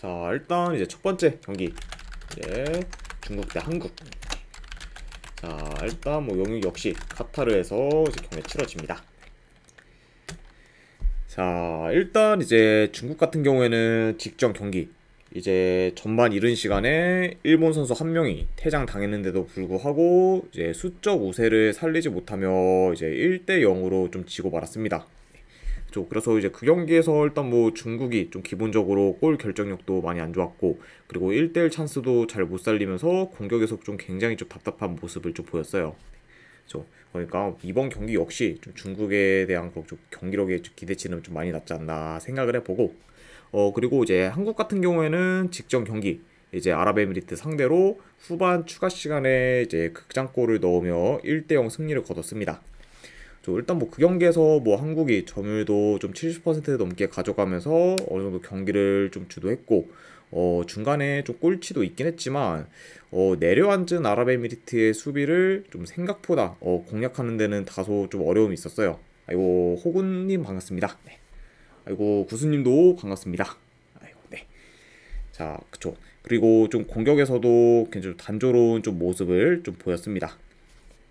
자, 일단 이제 첫 번째 경기 이제 중국 대 한국. 자, 일단 뭐 영국 역시 카타르에서 이제 경기 치러집니다. 자, 일단 이제 중국 같은 경우에는 직전 경기 이제 전반 이른 시간에 일본 선수 한 명이 퇴장 당했는데도 불구하고 이제 수적 우세를 살리지 못하며 이제 1대 0으로 좀 지고 말았습니다. 그래서 이제 그 경기에서 일단 뭐 중국이 좀 기본적으로 골 결정력도 많이 안 좋았고, 그리고 1대1 찬스도 잘 못 살리면서 공격에서 좀 굉장히 좀 답답한 모습을 좀 보였어요. 그러니까 이번 경기 역시 좀 중국에 대한 그런 좀 경기력의 기대치는 좀 많이 낮지 않나 생각을 해보고, 그리고 이제 한국 같은 경우에는 직전 경기 이제 아랍에미리트 상대로 후반 추가 시간에 이제 극장골을 넣으며 1대0 승리를 거뒀습니다. 일단 뭐 그 경기에서 뭐 한국이 점유율도 좀 70% 넘게 가져가면서 어느 정도 경기를 좀 주도했고, 중간에 좀 꼴찌도 있긴 했지만, 내려앉은 아랍에미리트의 수비를 좀 생각보다 공략하는 데는 다소 좀 어려움이 있었어요. 아이고, 호군님 반갑습니다. 네. 아이고, 구수님도 반갑습니다. 아이고, 네. 자, 그쵸. 그리고 좀 공격에서도 굉장히 단조로운 좀 모습을 좀 보였습니다.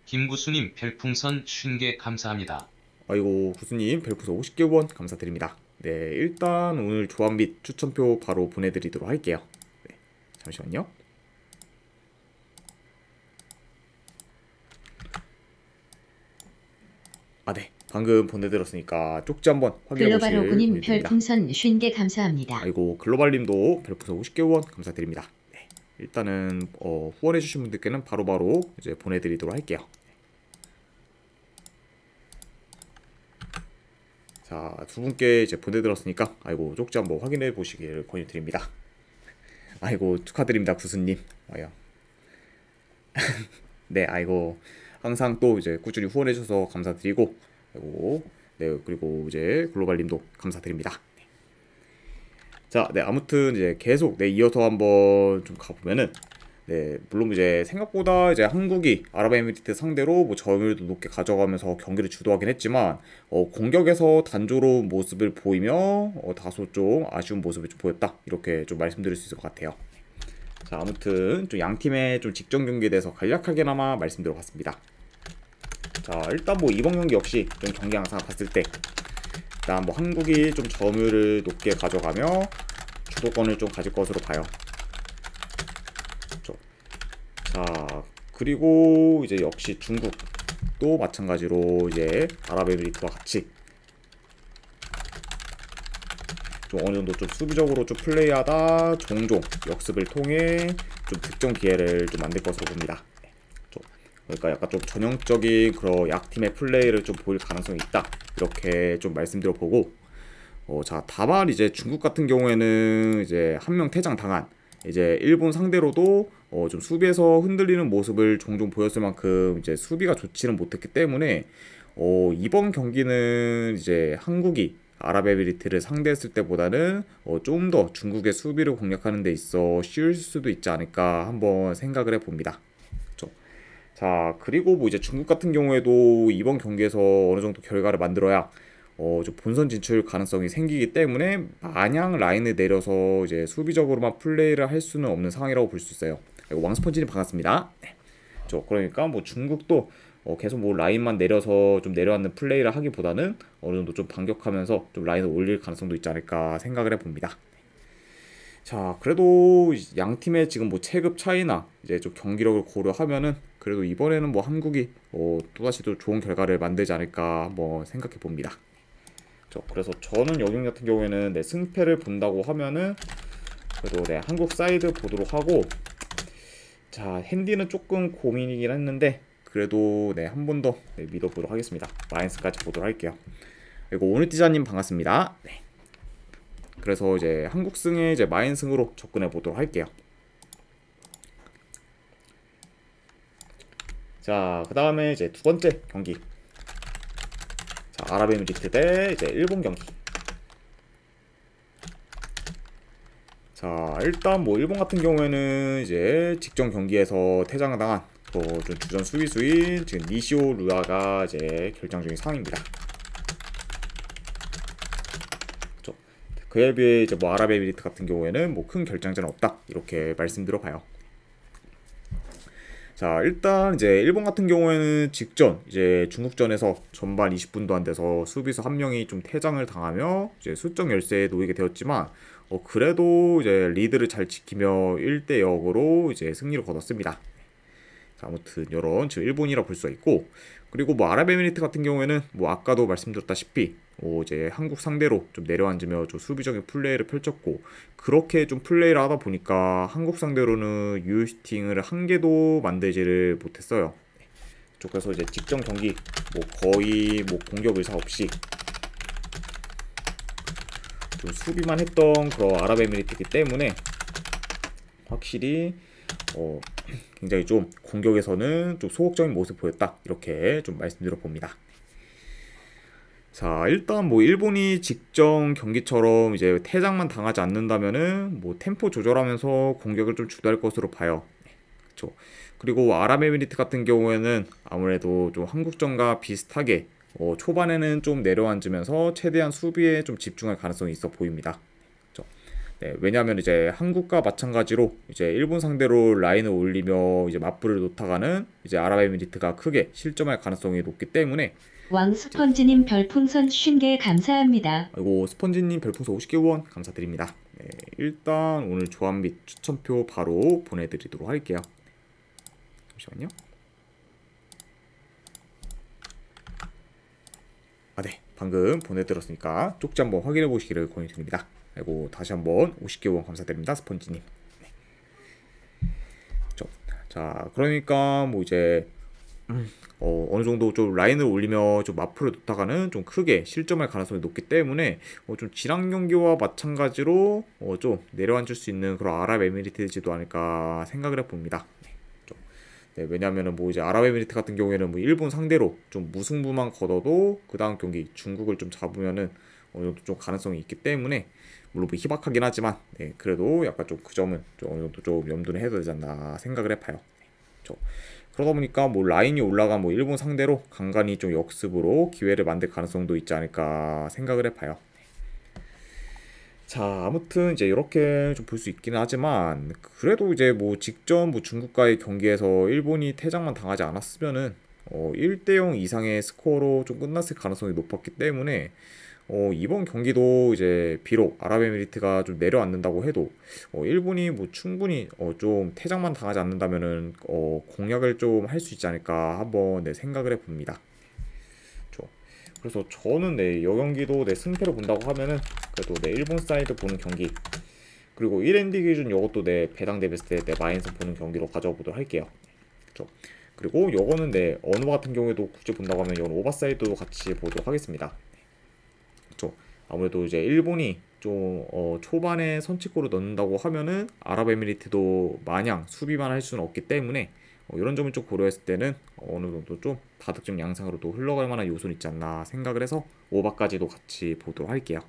김구수님 별풍선 50개 감사합니다. 아이고, 구수님 별풍선 50개 원 감사드립니다. 네, 일단 오늘 조합 및 추천표 바로 보내드리도록 할게요. 네, 잠시만요. 네, 방금 보내드렸으니까 쪽지 한번 확인해 보실 글로벌호구님 권유드립니다. 별풍선 50개 감사합니다. 아이고, 글로벌님도 별풍선 50개 원 감사드립니다. 네, 일단은 후원해주신 분들께는 바로바로 이제 보내드리도록 할게요. 자, 두 분께 이제 보내드렸으니까 아이고, 쪽지 한번 확인해 보시기를 권유드립니다. 아이고, 축하드립니다, 구수님. 네, 아이고, 항상 또 이제 꾸준히 후원해 주셔서 감사드리고, 아이고, 네, 그리고 이제 글로벌님도 감사드립니다. 네. 자, 네, 아무튼 이제 계속 이어서 한번 좀 가보면은, 네, 물론 이제 생각보다 이제 한국이 아랍에미리트 상대로 뭐 점유율도 높게 가져가면서 경기를 주도하긴 했지만, 공격에서 단조로운 모습을 보이며 다소 좀 아쉬운 모습을 좀 보였다, 이렇게 좀 말씀드릴 수 있을 것 같아요. 자, 아무튼 좀 양 팀의 좀 직전 경기에 대해서 간략하게나마 말씀드려봤습니다. 자, 일단 뭐 이번 경기 역시 좀 경기 양상 봤을 때 일단 뭐 한국이 좀 점유율을 높게 가져가며 주도권을 좀 가질 것으로 봐요. 그렇죠. 자, 그리고 이제 역시 중국도 마찬가지로 이제 아랍에미리트와 같이 좀 어느 정도 좀 수비적으로 좀 플레이하다 종종 역습을 통해 좀 득점 기회를 좀 만들 것으로 봅니다. 그러니까 약간 좀 전형적인 그런 약팀의 플레이를 좀 보일 가능성이 있다, 이렇게 좀 말씀드려 보고, 자, 다만 이제 중국 같은 경우에는 이제 한 명 퇴장 당한 이제 일본 상대로도 좀 수비에서 흔들리는 모습을 종종 보였을 만큼 이제 수비가 좋지는 못했기 때문에 이번 경기는 이제 한국이 아랍에미리트를 상대했을 때보다는 좀 더 중국의 수비를 공략하는 데 있어 쉬울 수도 있지 않을까 한번 생각을 해봅니다. 그렇죠? 자, 그리고 뭐 이제 중국 같은 경우에도 이번 경기에서 어느 정도 결과를 만들어야 좀 본선 진출 가능성이 생기기 때문에 마냥 라인을 내려서 이제 수비적으로만 플레이를 할 수는 없는 상황이라고 볼 수 있어요. 왕스펀지님 반갑습니다. 네. 그러니까 뭐 중국도 계속 뭐 라인만 내려서 좀 내려앉는 플레이를 하기보다는 어느 정도 좀 반격하면서 좀 라인을 올릴 가능성도 있지 않을까 생각을 해봅니다. 자, 그래도 양 팀의 지금 뭐 체급 차이나 이제 좀 경기력을 고려하면은 그래도 이번에는 뭐 한국이 또다시 또 좋은 결과를 만들지 않을까 한번 생각해 봅니다. 그래서 저는 여경 같은 경우에는 승패를 본다고 하면은 그래도 한국 사이드 보도록 하고, 자, 핸디는 조금 고민이긴 했는데 그래도 한 번 더 믿어보도록 하겠습니다. 마인스까지 보도록 할게요. 그리고 오늘띠자님 반갑습니다. 네. 그래서 이제 한국승에 이제 마인승으로 접근해 보도록 할게요. 자, 그 다음에 이제 두 번째 경기. 자, 아랍에미리트 대 이제 일본 경기. 자, 일단 뭐 일본 같은 경우에는 이제 직전 경기에서 퇴장을 당한 좀 주전 수비수인 지금 니시오 루아가 이제 결정적인 상황입니다. 그에 비해 이제 뭐 아랍에미리트 같은 경우에는 뭐 큰 결장자는 없다 이렇게 말씀드려봐요. 자, 일단 이제 일본 같은 경우에는 직전 이제 중국전에서 전반 20분도 안 돼서 수비수 한 명이 좀 퇴장을 당하며 이제 수적 열세에 놓이게 되었지만 그래도 이제 리드를 잘 지키며 1대 0으로 이제 승리를 거뒀습니다. 자, 아무튼 이런 지금 일본이라 볼 수가 있고, 그리고 뭐 아랍에미리트 같은 경우에는 뭐 아까도 말씀드렸다시피 이제 한국 상대로 좀 내려앉으며 좀 수비적인 플레이를 펼쳤고, 그렇게 좀 플레이를 하다 보니까 한국 상대로는 유효슈팅을 한 개도 만들지를 못했어요. 그래서 이제 직전 경기 뭐 거의 뭐 공격 의사 없이 좀 수비만 했던 그런 아랍에미리트이기 때문에 확실히 굉장히 좀 공격에서는 좀 소극적인 모습을 보였다 이렇게 좀 말씀드려 봅니다. 자, 일단 뭐 일본이 직전 경기처럼 이제 퇴장만 당하지 않는다면은 뭐 템포 조절하면서 공격을 좀 주도할 것으로 봐요. 그렇죠. 그리고 아랍에미리트 같은 경우에는 아무래도 좀 한국전과 비슷하게 초반에는 좀 내려앉으면서 최대한 수비에 좀 집중할 가능성이 있어 보입니다. 그렇죠. 네, 왜냐하면 이제 한국과 마찬가지로 이제 일본 상대로 라인을 올리며 이제 맞불을 놓다가는 이제 아랍에미리트가 크게 실점할 가능성이 높기 때문에. 왕스펀지님 별풍선 50개 감사합니다. 아이고, 스펀지님 별풍선 50개 후원 감사드립니다. 네, 일단 오늘 조합 및 추천표 바로 보내드리도록 할게요. 잠시만요. 네, 방금 보내드렸으니까 쪽지 한번 확인해 보시기를 권유드립니다. 아이고, 다시 한번 50개 후원 감사드립니다, 스펀지님. 네. 자, 그러니까 뭐 이제 어느 정도 좀 라인을 올리며 좀 마프를 놓다가는 좀 크게 실점할 가능성이 높기 때문에 좀 지난 경기와 마찬가지로 좀 내려앉을 수 있는 그런 아랍에미리트지도 않을까 생각을 해봅니다. 네, 왜냐하면은 뭐 이제 아랍에미리트 같은 경우에는 뭐 일본 상대로 좀 무승부만 거둬도 그 다음 경기 중국을 좀 잡으면은 어느 정도 좀 가능성이 있기 때문에, 물론 뭐 희박하긴 하지만 네, 그래도 약간 좀 그 점은 좀 어느 정도 좀 염두는 해야 되지 않나 생각을 해봐요. 그러다 보니까 뭐 라인이 올라간 뭐 일본 상대로 간간히 좀 역습으로 기회를 만들 가능성도 있지 않을까 생각을 해봐요. 자, 아무튼 이제 이렇게 좀 볼 수 있기는 하지만, 그래도 이제 뭐 직전 뭐 중국과의 경기에서 일본이 퇴장만 당하지 않았으면은 1대 0 이상의 스코어로 좀 끝났을 가능성이 높았기 때문에 이번 경기도 이제 비록 아랍에미리트가 좀 내려앉는다고 해도 일본이 뭐 충분히 좀 퇴장만 당하지 않는다면은 공략을 좀 할 수 있지 않을까 한번 생각을 해봅니다. 그래서 저는 이 경기도 승패를 본다고 하면은 그래도 일본 사이드 보는 경기, 그리고 1엔드 기준 이것도 배당 대비했을 때 마이너스 보는 경기로 가져와 보도록 할게요. 그리고 이거는 어느 같은 경우에도 굳이 본다고 하면 이건 오버사이드도 같이 보도록 하겠습니다. 아무래도 이제 일본이 좀 초반에 선취골을 넣는다고 하면은 아랍에미리트도 마냥 수비만 할 수는 없기 때문에 이런 점을 좀 고려했을 때는 어느 정도 좀 다득점 양상으로도 흘러갈 만한 요소는 있지 않나 생각을 해서 오바까지도 같이 보도록 할게요.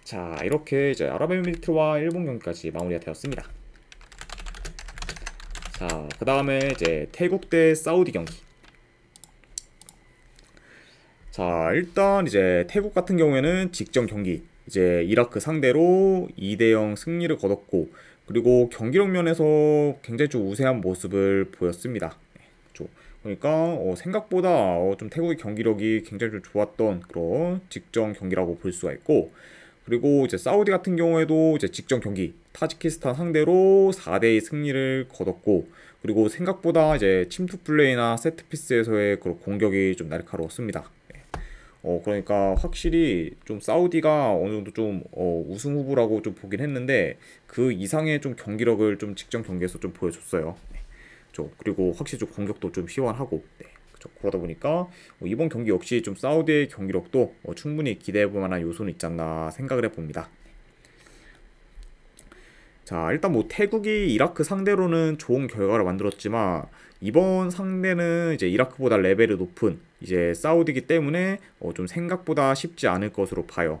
자, 이렇게 이제 아랍에미리트와 일본 경기까지 마무리가 되었습니다. 자, 그 다음에 이제 태국 대 사우디 경기. 자, 일단 이제 태국 같은 경우에는 직전 경기 이제 이라크 상대로 2대 0 승리를 거뒀고, 그리고 경기력 면에서 굉장히 좀 우세한 모습을 보였습니다. 그러니까 생각보다 좀 태국의 경기력이 굉장히 좀 좋았던 그런 직전 경기라고 볼 수가 있고, 그리고 이제 사우디 같은 경우에도 이제 직전 경기 타지키스탄 상대로 4대2 승리를 거뒀고, 그리고 생각보다 이제 침투 플레이나 세트피스에서의 그런 공격이 좀 날카로웠습니다. 그러니까 확실히 좀 사우디가 어느 정도 좀 우승 후보라고 좀 보긴 했는데 그 이상의 좀 경기력을 좀 직전 경기에서 좀 보여줬어요. 그리고 확실히 좀 공격도 좀 시원하고, 그러다 보니까 이번 경기 역시 좀 사우디의 경기력도 충분히 기대해볼 만한 요소는 있지 않나 생각을 해봅니다. 자, 일단 뭐 태국이 이라크 상대로는 좋은 결과를 만들었지만 이번 상대는 이제 이라크보다 레벨이 높은 이제 사우디이기 때문에 좀 생각보다 쉽지 않을 것으로 봐요.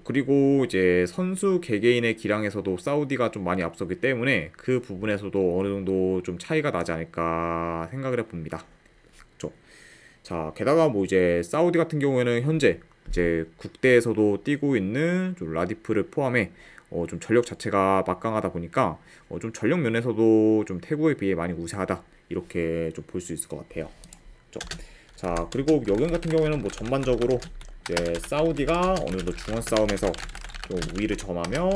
그리고 이제 선수 개개인의 기량에서도 사우디가 좀 많이 앞서기 때문에 그 부분에서도 어느 정도 좀 차이가 나지 않을까 생각을 해봅니다. 자, 게다가 뭐 이제 사우디 같은 경우에는 현재 이제 국대에서도 뛰고 있는 좀 라디프를 포함해 좀 전력 자체가 막강하다 보니까 좀 전력 면에서도 좀 태국에 비해 많이 우세하다 이렇게 좀 볼 수 있을 것 같아요. 자, 그리고 여경 같은 경우에는 뭐 전반적으로 이제 사우디가 어느 정도 중원 싸움에서 좀 우위를 점하며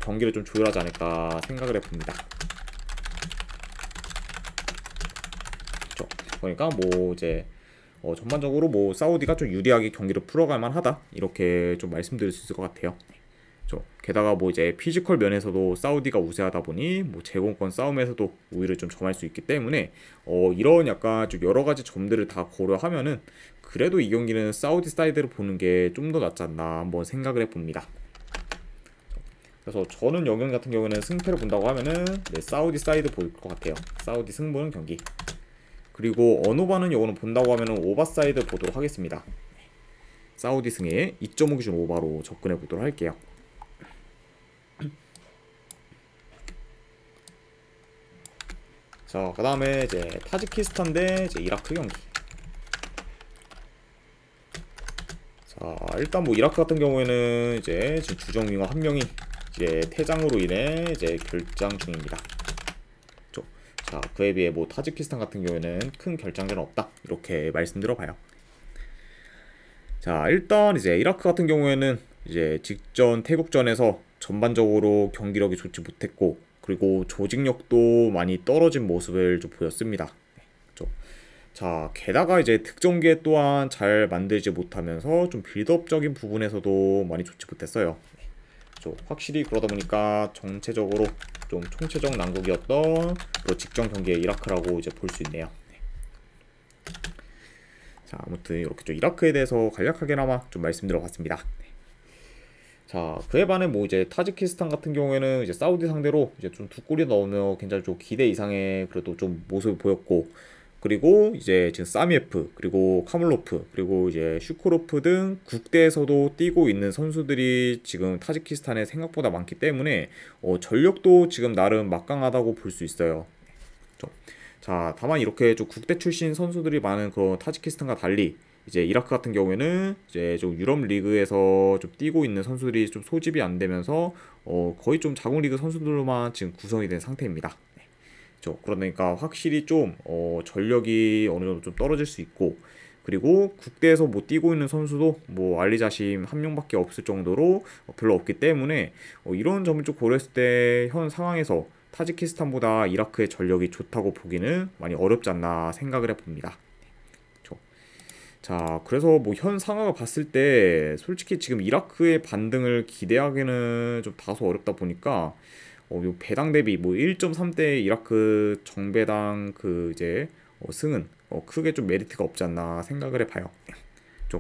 경기를 좀 조율하지 않을까 생각을 해봅니다. 그러니까 뭐 이제 전반적으로 뭐 사우디가 좀 유리하게 경기를 풀어갈 만하다 이렇게 좀 말씀드릴 수 있을 것 같아요. 게다가 뭐 이제 피지컬 면에서도 사우디가 우세하다 보니 뭐 제공권 싸움에서도 우위를 좀 점할 수 있기 때문에 이런 약간 좀 여러 가지 점들을 다 고려하면은 그래도 이 경기는 사우디 사이드를 보는 게 좀 더 낫지 않나 한번 생각을 해봅니다. 그래서 저는 여경 같은 경우는 승패를 본다고 하면은 네, 사우디 사이드 보일 것 같아요. 사우디 승부는 경기. 그리고 언오바는 요거는 본다고 하면은 오바 사이드 보도록 하겠습니다. 사우디 승에 2.5 기준 오바로 접근해 보도록 할게요. 자, 그 다음에 이제 타지키스탄 대 이제 이라크 경기. 자, 일단 뭐 이라크 같은 경우에는 이제 지금 주정 윙어 한 명이 이제 퇴장으로 인해 이제 결장 중입니다. 자, 그에 비해 뭐 타지키스탄 같은 경우에는 큰 결장전은 없다 이렇게 말씀드려봐요. 자, 일단 이제 이라크 같은 경우에는 이제 직전 태국전에서 전반적으로 경기력이 좋지 못했고 그리고 조직력도 많이 떨어진 모습을 좀 보였습니다. 자, 게다가 이제 득점기에 또한 잘 만들지 못하면서 좀 빌드업적인 부분에서도 많이 좋지 못했어요. 확실히 그러다 보니까 전체적으로 좀 총체적 난국이었던 그런 직전 경기의 이라크라고 이제 볼 수 있네요. 자, 아무튼 이렇게 좀 이라크에 대해서 간략하게나마 좀 말씀드려봤습니다. 자, 그에 반해 뭐 이제 타지키스탄 같은 경우에는 이제 사우디 상대로 이제 좀 두 골이 넣으며 굉장히 좀 기대 이상의 그래도 좀 모습을 보였고 그리고 이제 지금 사미에프 그리고 카물로프 그리고 이제 슈코로프 등 국대에서도 뛰고 있는 선수들이 지금 타지키스탄에 생각보다 많기 때문에 전력도 지금 나름 막강하다고 볼 수 있어요. 자, 다만 이렇게 좀 국대 출신 선수들이 많은 그런 타지키스탄과 달리 이제 이라크 같은 경우에는 이제 좀 유럽 리그에서 좀 뛰고 있는 선수들이 좀 소집이 안 되면서 거의 좀 자국 리그 선수들로만 지금 구성이 된 상태입니다. 그러니까 확실히 좀 전력이 어느 정도 좀 떨어질 수 있고 그리고 국대에서 뭐 뛰고 있는 선수도 뭐 알리자심 한 명밖에 없을 정도로 별로 없기 때문에 이런 점을 좀 고려했을 때 현 상황에서 타지키스탄보다 이라크의 전력이 좋다고 보기는 많이 어렵지 않나 생각을 해봅니다. 자, 그래서 뭐 현 상황을 봤을 때 솔직히 지금 이라크의 반등을 기대하기는 좀 다소 어렵다 보니까 요 배당 대비 뭐 1.3대 이라크 정배당 그 이제 승은 크게 좀 메리트가 없지 않나 생각을 해봐요.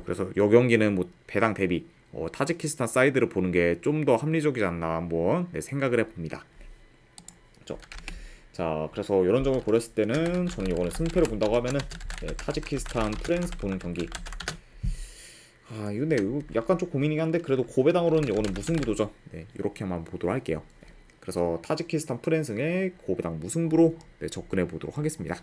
그래서 요 경기는 뭐 배당 대비 타지키스탄 사이드를 보는 게 좀 더 합리적이지 않나 한번 생각을 해봅니다. 자, 그래서 이런 점을 고렸을 때는 저는 이거는 승패를 본다고 하면은 타지키스탄 프랑스 보는 경기. 이거 네, 이거 약간 좀 고민이긴 한데 그래도 고배당으로는 이거는 무승부도죠. 네, 이렇게만 보도록 할게요. 그래서 타지키스탄 프랜승의 고배당 무승부로 접근해 보도록 하겠습니다.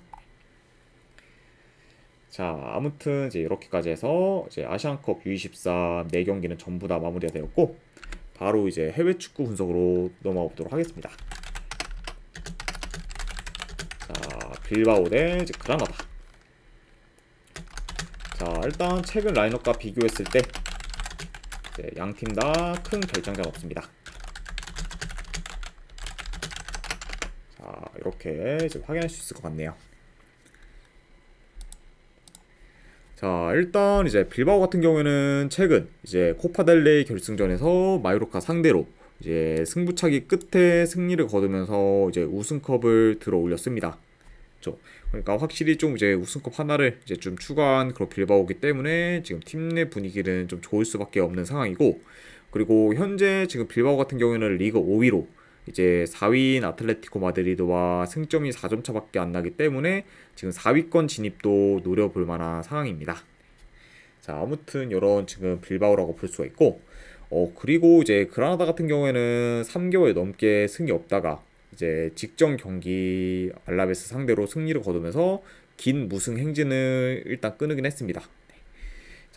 자, 아무튼 이제 이렇게까지 해서 이제 아시안컵 U24 4경기는 전부 다 마무리가 되었고 바로 이제 해외 축구 분석으로 넘어가 보도록 하겠습니다. 자, 빌바오 대 이제 그라나다. 자, 일단 최근 라인업과 비교했을 때 양 팀 다 큰 결장전 없습니다. 자, 이렇게 이제 확인할 수 있을 것 같네요. 자, 일단 이제 빌바오 같은 경우에는 최근 이제 코파델레이 결승전에서 마요르카 상대로 이제 승부차기 끝에 승리를 거두면서 이제 우승컵을 들어 올렸습니다. 그러니까 확실히 좀 이제 우승컵 하나를 이제 좀 추가한 그런 빌바오기 때문에 지금 팀 내 분위기는 좀 좋을 수밖에 없는 상황이고 그리고 현재 지금 빌바오 같은 경우에는 리그 5위로 이제 4위인 아틀레티코 마드리드와 승점이 4점 차밖에 안 나기 때문에 지금 4위권 진입도 노려볼 만한 상황입니다. 자, 아무튼 이런 지금 빌바오라고 볼 수가 있고 그리고 이제 그라나다 같은 경우에는 3개월 넘게 승이 없다가 이제 직전 경기 알라베스 상대로 승리를 거두면서 긴 무승 행진을 일단 끊으긴 했습니다.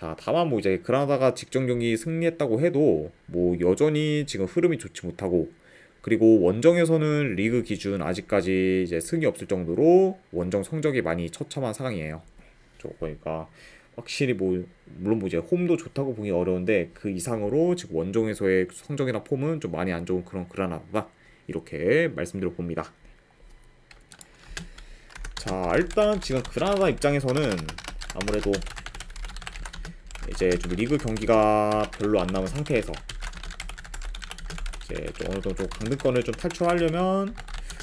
자, 다만 뭐 이제 그라나다가 직전 경기 승리했다고 해도 뭐 여전히 지금 흐름이 좋지 못하고, 그리고 원정에서는 리그 기준 아직까지 이제 승이 없을 정도로 원정 성적이 많이 처참한 상황이에요. 그러니까 확실히 뭐 물론 뭐 이제 홈도 좋다고 보기 어려운데 그 이상으로 지금 원정에서의 성적이나 폼은 좀 많이 안 좋은 그런 그라나다다, 이렇게 말씀드려 봅니다. 자, 일단 지금 그라나다 입장에서는 아무래도 이제 좀 리그 경기가 별로 안 남은 상태에서 이제 좀 어느 정도 좀 강등권을 좀 탈출하려면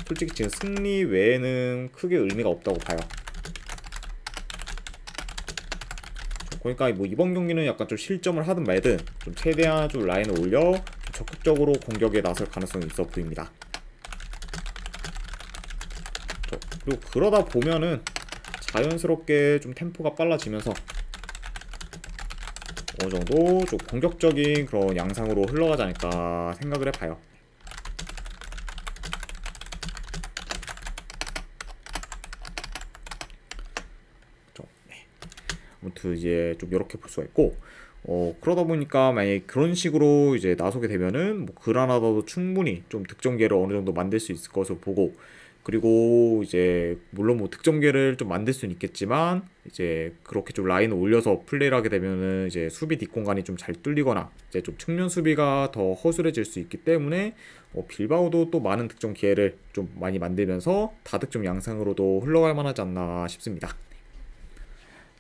솔직히 지금 승리 외에는 크게 의미가 없다고 봐요. 그러니까 뭐 이번 경기는 약간 좀 실점을 하든 말든 좀 최대한 좀 라인을 올려 좀 적극적으로 공격에 나설 가능성이 있어 보입니다. 그리고 그러다 보면은 자연스럽게 좀 템포가 빨라지면서 어느 정도 좀 공격적인 그런 양상으로 흘러가지 않을까 생각을 해봐요. 아무튼 이제 좀 이렇게 볼 수가 있고, 그러다 보니까 만약에 그런 식으로 이제 나서게 되면은 뭐 그라나다도 충분히 좀 득점계를 어느 정도 만들 수 있을 것으로 보고, 그리고 이제 물론 뭐 득점계를 좀 만들 수는 있겠지만 이제 그렇게 좀 라인을 올려서 플레이를 하게 되면은 이제 수비 뒷공간이 좀 잘 뚫리거나 이제 좀 측면 수비가 더 허술해질 수 있기 때문에 빌바오도 또 많은 득점 기회를 좀 많이 만들면서 다득점 양상으로도 흘러갈 만하지 않나 싶습니다.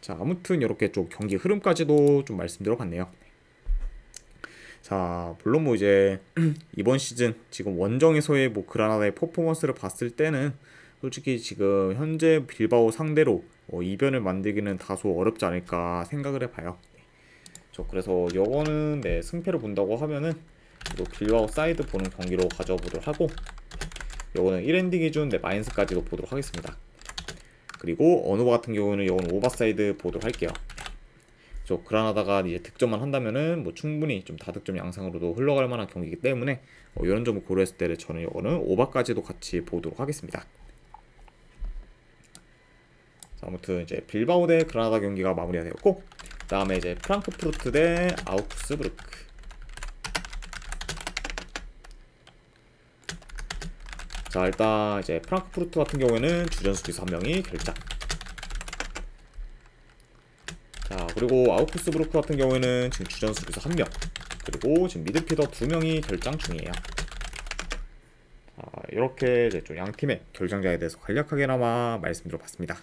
자, 아무튼 이렇게 좀 경기 흐름까지도 좀 말씀드려 봤네요. 자, 물론 뭐 이제 이번 시즌 지금 원정에서의 뭐 그라나다의 퍼포먼스를 봤을 때는 솔직히 지금 현재 빌바오 상대로 이변을 만들기는 다소 어렵지 않을까 생각을 해봐요. 그래서 요거는 승패를 본다고 하면은 빌바오 사이드 보는 경기로 가져보도록 하고, 요거는 1엔딩 기준 마이너스까지도 보도록 하겠습니다. 그리고 어느바 같은 경우는 이건 오버사이드 보도록 할게요. 그라나다가 이제 득점만 한다면은 뭐 충분히 좀 다득점 양상으로도 흘러갈 만한 경기이기 때문에 이런 점을 고려했을 때 저는 이거는 오버까지도 같이 보도록 하겠습니다. 자, 아무튼 이제 빌바오 대 그라나다 경기가 마무리가 되었고, 다음에 이제 프랑크푸르트 대 아우크스부르크. 자, 일단 이제 프랑크푸르트 같은 경우에는 주전 수비수 1명이 결장. 자, 그리고 아우크스부르크 같은 경우에는 지금 주전 수비수 1명, 그리고 지금 미드필더 2명이 결장 중이에요. 자, 이렇게 이제 좀 양 팀의 결장자에 대해서 간략하게나마 말씀드려봤습니다.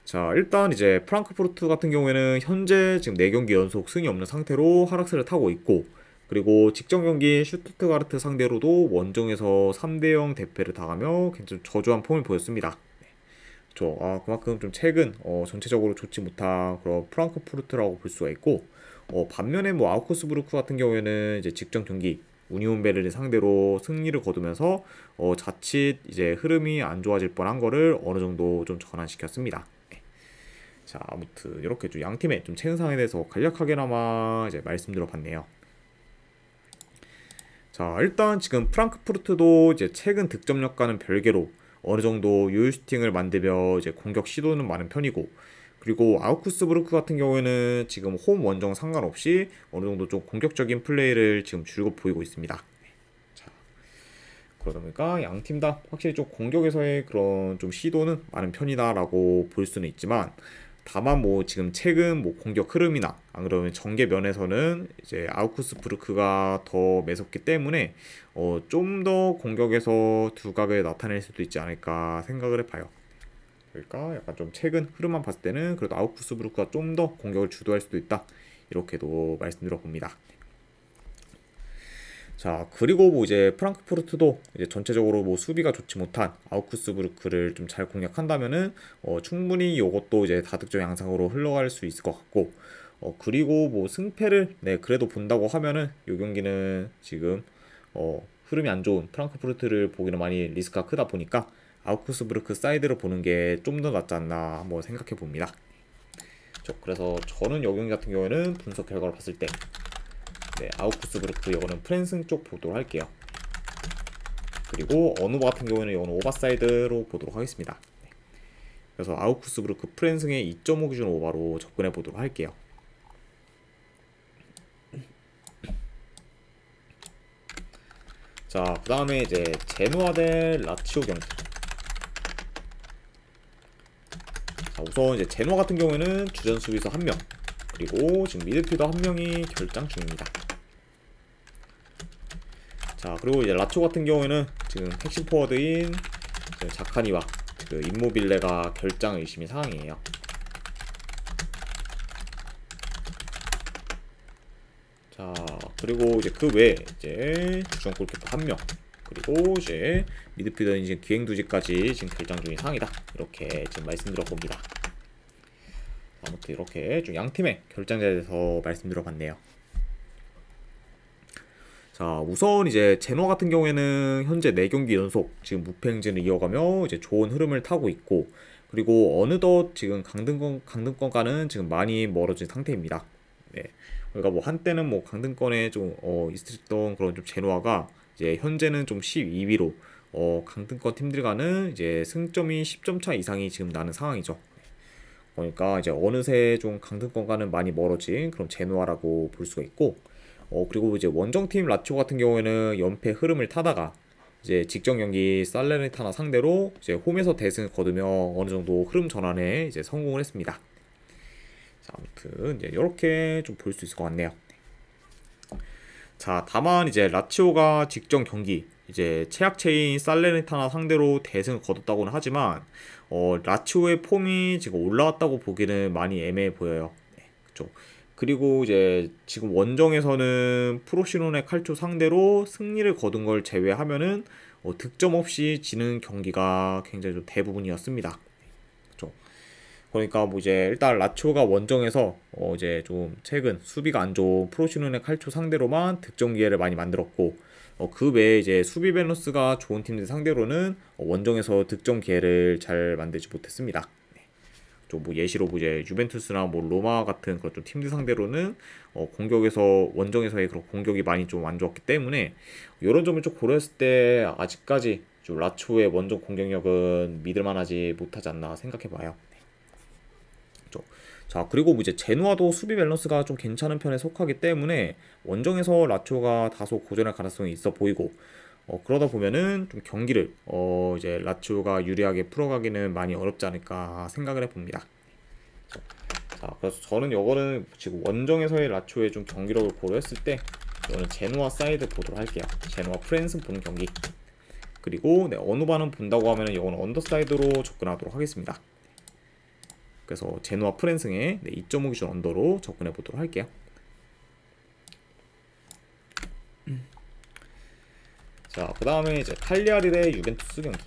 자, 일단 이제 프랑크푸르트 같은 경우에는 현재 지금 4경기 연속 승이 없는 상태로 하락세를 타고 있고, 그리고 직전 경기 슈투트가르트 상대로도 원정에서 3대0 대패를 당하며 굉장히 저조한 폼을 보였습니다. 그만큼 좀 최근 전체적으로 좋지 못한 그런 프랑크푸르트라고 볼 수가 있고, 반면에 뭐 아우크스부르크 같은 경우에는 이제 직전 경기 우니온 베를린 상대로 승리를 거두면서 자칫 이제 흐름이 안 좋아질 뻔한 거를 어느 정도 좀 전환시켰습니다. 자, 아무튼 이렇게 좀 양 팀의 좀 최근 상황에 대해서 간략하게나마 이제 말씀드려봤네요. 자, 일단 지금 프랑크푸르트도 이제 최근 득점력과는 별개로 어느 정도 요요 슈팅을 만들며 이제 공격 시도는 많은 편이고, 그리고 아우크스부르크 같은 경우에는 지금 홈 원정 상관없이 어느 정도 좀 공격적인 플레이를 지금 줄곧 보이고 있습니다. 자, 그러다 보니까 양 팀 다 확실히 좀 공격에서의 그런 좀 시도는 많은 편이다라고 볼 수는 있지만, 다만 뭐 지금 최근 뭐 공격 흐름이나 안 그러면 전개 면에서는 이제 아우크스부르크가 더 매섭기 때문에 좀 더 공격에서 두각을 나타낼 수도 있지 않을까 생각을 해봐요. 그러니까 약간 좀 최근 흐름만 봤을 때는 그래도 아우크스부르크가 좀 더 공격을 주도할 수도 있다, 이렇게도 말씀드려 봅니다. 자, 그리고 뭐 이제 프랑크푸르트도 이제 전체적으로 뭐 수비가 좋지 못한 아우크스부르크를 좀 잘 공략한다면은 충분히 이것도 이제 다득점 양상으로 흘러갈 수 있을 것 같고, 그리고 뭐 승패를 그래도 본다고 하면은 이 경기는 지금 흐름이 안 좋은 프랑크푸르트를 보기는 많이 리스크가 크다 보니까 아우크스부르크 사이드를 보는 게 좀 더 낫지 않나 한번 생각해 봅니다. 그래서 저는 이 경기 같은 경우에는 분석 결과를 봤을 때 아우크스부르크 이거는 프랜승 쪽 보도록 할게요. 그리고 어누바 같은 경우에는 이거는 오버사이드로 보도록 하겠습니다. 그래서 아우크스부르크 프렌승의 2.5 기준 오바로 접근해 보도록 할게요. 자, 그 다음에 이제 제노아 대 라치오 경기. 자, 우선 이제 제노아 같은 경우에는 주전 수비수 1명, 그리고 지금 미드필더 1명이 결장 중입니다. 자, 그리고 이제 라치오 같은 경우에는 지금 핵심 포워드인 자카니와 그 임모빌레가 결장 의심인 상황이에요. 자, 그리고 이제 그 외에 이제 주전 골키퍼 1명, 그리고 이제 미드필더인 지금 기행두지까지 지금 결장 중인 상황이다. 이렇게 지금 말씀드렸습니다. 아무튼 이렇게 좀 양팀의 결장자에 대해서 말씀드려봤네요. 자, 우선 이제 제노아 같은 경우에는 현재 4경기 연속 지금 무패 행진을 이어가며 이제 좋은 흐름을 타고 있고, 그리고 어느덧 지금 강등권과는 지금 많이 멀어진 상태입니다. 네. 그러니까 뭐 한때는 뭐 강등권에 좀 있었던 그런 좀 제노아가 이제 현재는 좀 12위로 강등권 팀들과는 이제 승점이 10점 차 이상이 지금 나는 상황이죠. 그러니까 이제 어느새 좀 강등권과는 많이 멀어진 그런 제노아라고 볼 수가 있고, 그리고 이제 원정팀 라치오 같은 경우에는 연패 흐름을 타다가 이제 직전 경기 살레르타나 상대로 이제 홈에서 대승을 거두며 어느 정도 흐름 전환에 이제 성공을 했습니다. 자, 아무튼 이제 이렇게 좀 볼 수 있을 것 같네요. 자, 다만 이제 라치오가 직전 경기 이제 최약체인 살레르타나 상대로 대승을 거뒀다고는 하지만 라치오의 폼이 지금 올라왔다고 보기는 많이 애매해 보여요. 네, 그쵸. 그리고 이제 지금 원정에서는 프로시노네 칼초 상대로 승리를 거둔 걸 제외하면은 득점 없이 지는 경기가 굉장히 좀 대부분이었습니다. 그쵸. 그러니까 뭐 이제 일단 라치오가 원정에서 이제 좀 최근 수비가 안 좋은 프로시노네 칼초 상대로만 득점 기회를 많이 만들었고, 그 외에 이제 수비 밸런스가 좋은 팀들 상대로는 원정에서 득점 기회를 잘 만들지 못했습니다. 좀 뭐 예시로 뭐 이제 유벤투스나 뭐 로마 같은 그런 좀 팀들 상대로는 공격에서 원정에서의 그런 공격이 많이 좀 안 좋았기 때문에 이런 점을 좀 고려했을 때 아직까지 좀 라치오의 원정 공격력은 믿을만하지 못하지 않나 생각해봐요. 자, 그리고 뭐 이제 제노아도 수비 밸런스가 좀 괜찮은 편에 속하기 때문에 원정에서 라치오가 다소 고전할 가능성이 있어 보이고, 그러다 보면은 좀 경기를 이제 라치오가 유리하게 풀어가기는 많이 어렵지 않을까 생각을 해봅니다. 자, 그래서 저는 이거는 지금 원정에서의 라치오의 좀 경기력을 고려했을 때 이거는 제노아 사이드 보도록 할게요. 제노아 프렌스 보는 경기. 그리고 네, 어느 반은 본다고 하면은 이거는 언더사이드로 접근하도록 하겠습니다. 그래서 제노아 프렌승의 2.5 기준 언더로 접근해 보도록 할게요. 자, 그 다음에 이제 칼리아리 대 유벤투스 경기.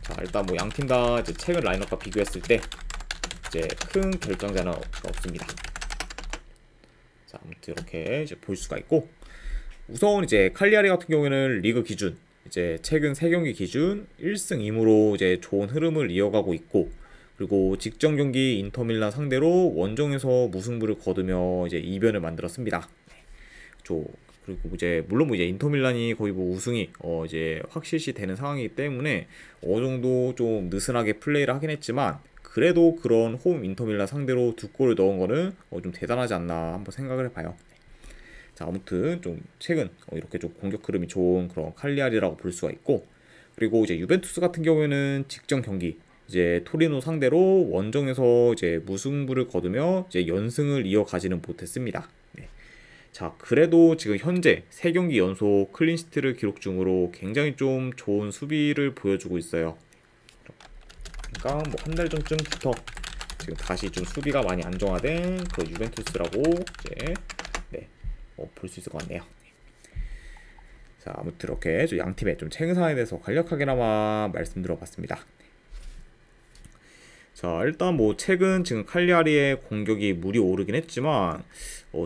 자, 일단 뭐 양팀 다 이제 최근 라인업과 비교했을 때 이제 큰 결정자는 없습니다. 자, 아무튼 이렇게 이제 볼 수가 있고, 우선 이제 칼리아리 같은 경우에는 리그 기준 이제 최근 3경기 기준 1승 2무로 이제 좋은 흐름을 이어가고 있고, 그리고 직전 경기 인터밀란 상대로 원정에서 무승부를 거두며 이제 이변을 만들었습니다. 그리고 이제 물론 뭐 이제 인터밀란이 거의 뭐 우승이 이제 확실시 되는 상황이기 때문에 어느 정도 좀 느슨하게 플레이를 하긴 했지만, 그래도 그런 홈 인터밀란 상대로 2골을 넣은 거는 좀 대단하지 않나 한번 생각을 해봐요. 자, 아무튼 좀 최근 이렇게 좀 공격 흐름이 좋은 그런 칼리아리라고 볼 수가 있고, 그리고 이제 유벤투스 같은 경우에는 직전 경기 이제 토리노 상대로 원정에서 이제 무승부를 거두며 이제 연승을 이어가지는 못했습니다. 네. 자, 그래도 지금 현재 3경기 연속 클린시트를 기록 중으로 굉장히 좀 좋은 수비를 보여주고 있어요. 그러니까 뭐 한 달 전쯤부터 지금 다시 좀 수비가 많이 안정화된 그 유벤투스라고 이제 볼 수 있을 것 같네요. 자, 아무튼 이렇게 양 팀의 좀 최근 상황에 대해서 간략하게나마 말씀드려봤습니다. 자, 일단 뭐 최근 지금 칼리아리의 공격이 물이 오르긴 했지만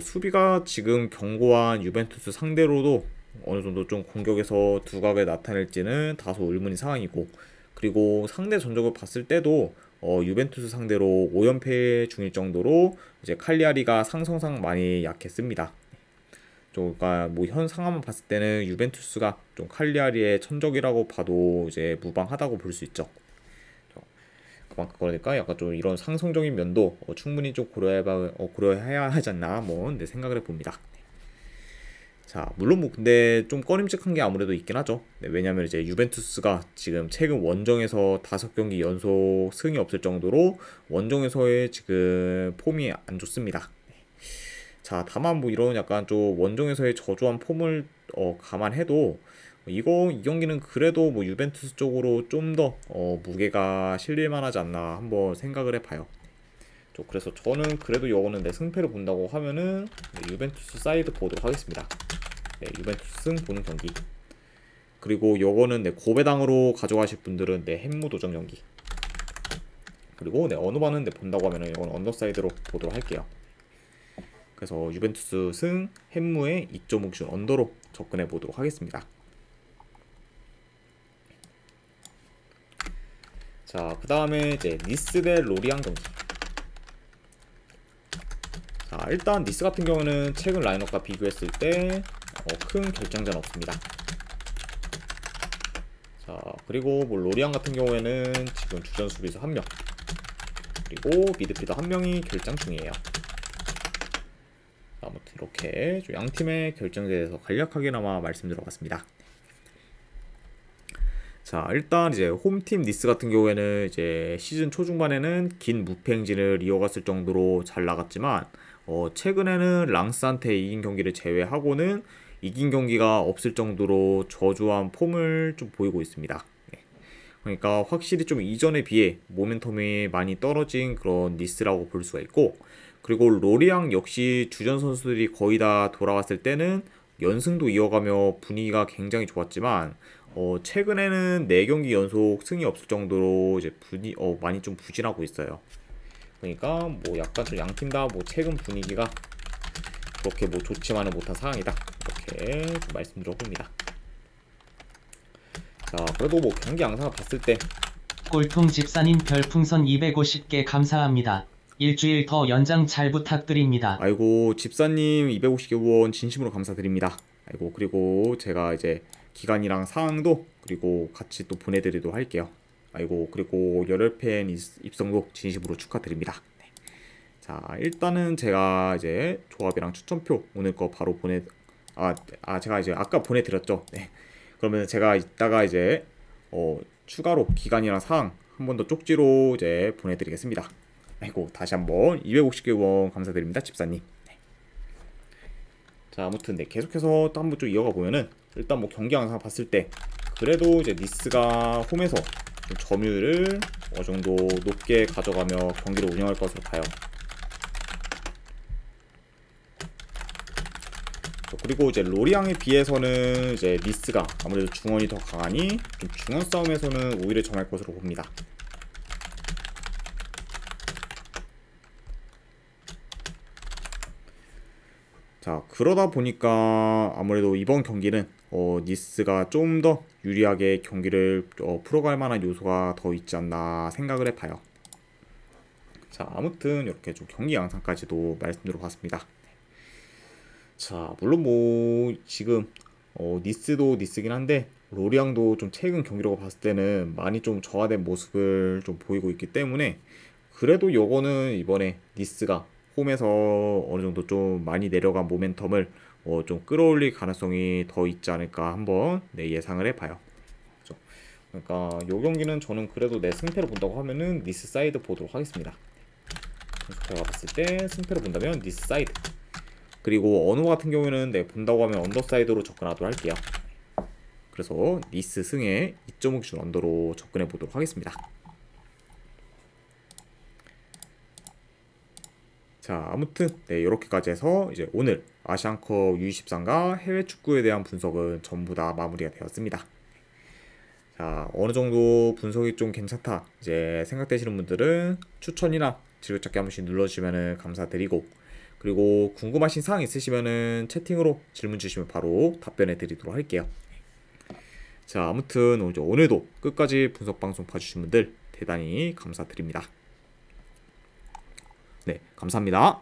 수비가 지금 견고한 유벤투스 상대로도 어느 정도 좀 공격에서 두각을 나타낼지는 다소 의문인 상황이고, 그리고 상대 전적을 봤을 때도 유벤투스 상대로 5연패 중일 정도로 이제 칼리아리가 상성상 많이 약했습니다. 그러니까 뭐 현 상황만 봤을 때는 유벤투스가 좀 칼리아리의 천적이라고 봐도 이제 무방하다고 볼 수 있죠. 그만큼 그러니까 약간 좀 이런 상성적인 면도 충분히 좀 고려해야 하지 않나 뭐 내 생각을 해봅니다. 자, 물론 뭐 근데 좀 꺼림칙한 게 아무래도 있긴 하죠. 네, 왜냐면 이제 유벤투스가 지금 최근 원정에서 5경기 연속 승이 없을 정도로 원정에서의 지금 폼이 안 좋습니다. 자, 다만 뭐 이런 약간 좀 원정에서의 저조한 폼을 감안해도 이 경기는 그래도 뭐 유벤투스 쪽으로 좀 더 무게가 실릴 만하지 않나 한번 생각을 해봐요. 그래서 저는 그래도 이거는 내 승패를 본다고 하면은 유벤투스 사이드 보도록 하겠습니다. 네, 유벤투스 승 보는 경기. 그리고 요거는 고배당으로 가져가실 분들은 햄무 도전 경기. 그리고 어느 반은 본다고 하면은 이건 언더사이드로 보도록 할게요. 그래서 유벤투스 승 햄무의 2.5준 언더로 접근해 보도록 하겠습니다. 자, 그 다음에 이제 니스 대 로리앙 경기. 자, 일단 니스 같은 경우는 최근 라인업과 비교했을 때 큰 결정자는 없습니다. 자, 그리고 뭐 로리앙 같은 경우에는 지금 주전 수비수 1명, 그리고 미드필더 1명이 결장 중이에요. 아무튼 이렇게 양 팀의 결정에 대해서 간략하게나마 말씀드려봤습니다. 자, 일단 이제 홈팀 니스 같은 경우에는 이제 시즌 초중반에는 긴 무패 행진을 이어갔을 정도로 잘 나갔지만 최근에는 랑스한테 이긴 경기를 제외하고는 이긴 경기가 없을 정도로 저조한 폼을 좀 보이고 있습니다. 그러니까 확실히 좀 이전에 비해 모멘텀이 많이 떨어진 그런 니스라고 볼 수가 있고, 그리고 로리앙 역시 주전 선수들이 거의 다 돌아왔을 때는 연승도 이어가며 분위기가 굉장히 좋았지만 최근에는 4경기 연속 승이 없을 정도로 이제 많이 좀 부진하고 있어요. 그러니까 뭐 약간 좀 양팀 다 뭐 최근 분위기가 그렇게 뭐 좋지만은 못한 상황이다, 이렇게 좀 말씀드려봅니다. 자, 그래도 뭐 경기 양상을 봤을 때 꼴통 집사님 별풍선 250개 감사합니다. 일주일 더 연장 잘 부탁드립니다. 아이고 집사님 250개 후원 진심으로 감사드립니다. 아이고, 그리고 제가 이제 기간이랑 사항도 그리고 같이 또 보내드리도록 할게요. 아이고, 그리고 열혈팬 입성도 진심으로 축하드립니다. 네. 자, 일단은 제가 이제 조합이랑 추천표 오늘 거 바로 제가 이제 아까 보내드렸죠. 네. 그러면 제가 이따가 이제 추가로 기간이랑 사항 한 번 더 쪽지로 이제 보내드리겠습니다. 아이고, 다시 한번 250개 후원 감사드립니다, 집사님. 네. 자, 아무튼 계속해서 또 한번 좀 이어가 보면은 일단 뭐 경기 양상 봤을 때 그래도 이제 니스가 홈에서 좀 점유율을 어느 정도 높게 가져가며 경기를 운영할 것으로 봐요. 그리고 이제 로리앙에 비해서는 이제 니스가 아무래도 중원이 더 강하니 좀 중원 싸움에서는 오히려 점할 것으로 봅니다. 자, 그러다 보니까 아무래도 이번 경기는 니스가 좀 더 유리하게 경기를 풀어갈 만한 요소가 더 있지 않나 생각을 해봐요. 자, 아무튼 이렇게 좀 경기 양상까지도 말씀드려봤습니다. 자, 물론 뭐 지금 니스도 니스긴 한데 로리앙도 좀 최근 경기라고 봤을 때는 많이 좀 저하된 모습을 좀 보이고 있기 때문에 그래도 요거는 이번에 니스가 홈에서 어느 정도 좀 많이 내려간 모멘텀을 좀 끌어올릴 가능성이 더 있지 않을까 한번 예상을 해봐요. 그렇죠? 그러니까 요 경기는 저는 그래도 내 승패를 본다고 하면은 니스 사이드 보도록 하겠습니다. 제가 봤을 때 승패를 본다면 니스 사이드. 그리고 언어 같은 경우에는 본다고 하면 언더사이드로 접근하도록 할게요. 그래서 니스 승에 2.5기준 언더로 접근해 보도록 하겠습니다. 자, 아무튼 이렇게까지 해서 이제 오늘 아시안컵 U23과 해외 축구에 대한 분석은 전부 다 마무리가 되었습니다. 자, 어느 정도 분석이 좀 괜찮다 이제 생각되시는 분들은 추천이나 즐겨찾기 한 번씩 눌러주시면 감사드리고, 그리고 궁금하신 사항 있으시면은 채팅으로 질문 주시면 바로 답변해 드리도록 할게요. 자, 아무튼 오늘도 끝까지 분석 방송 봐주신 분들 대단히 감사드립니다. 네, 감사합니다.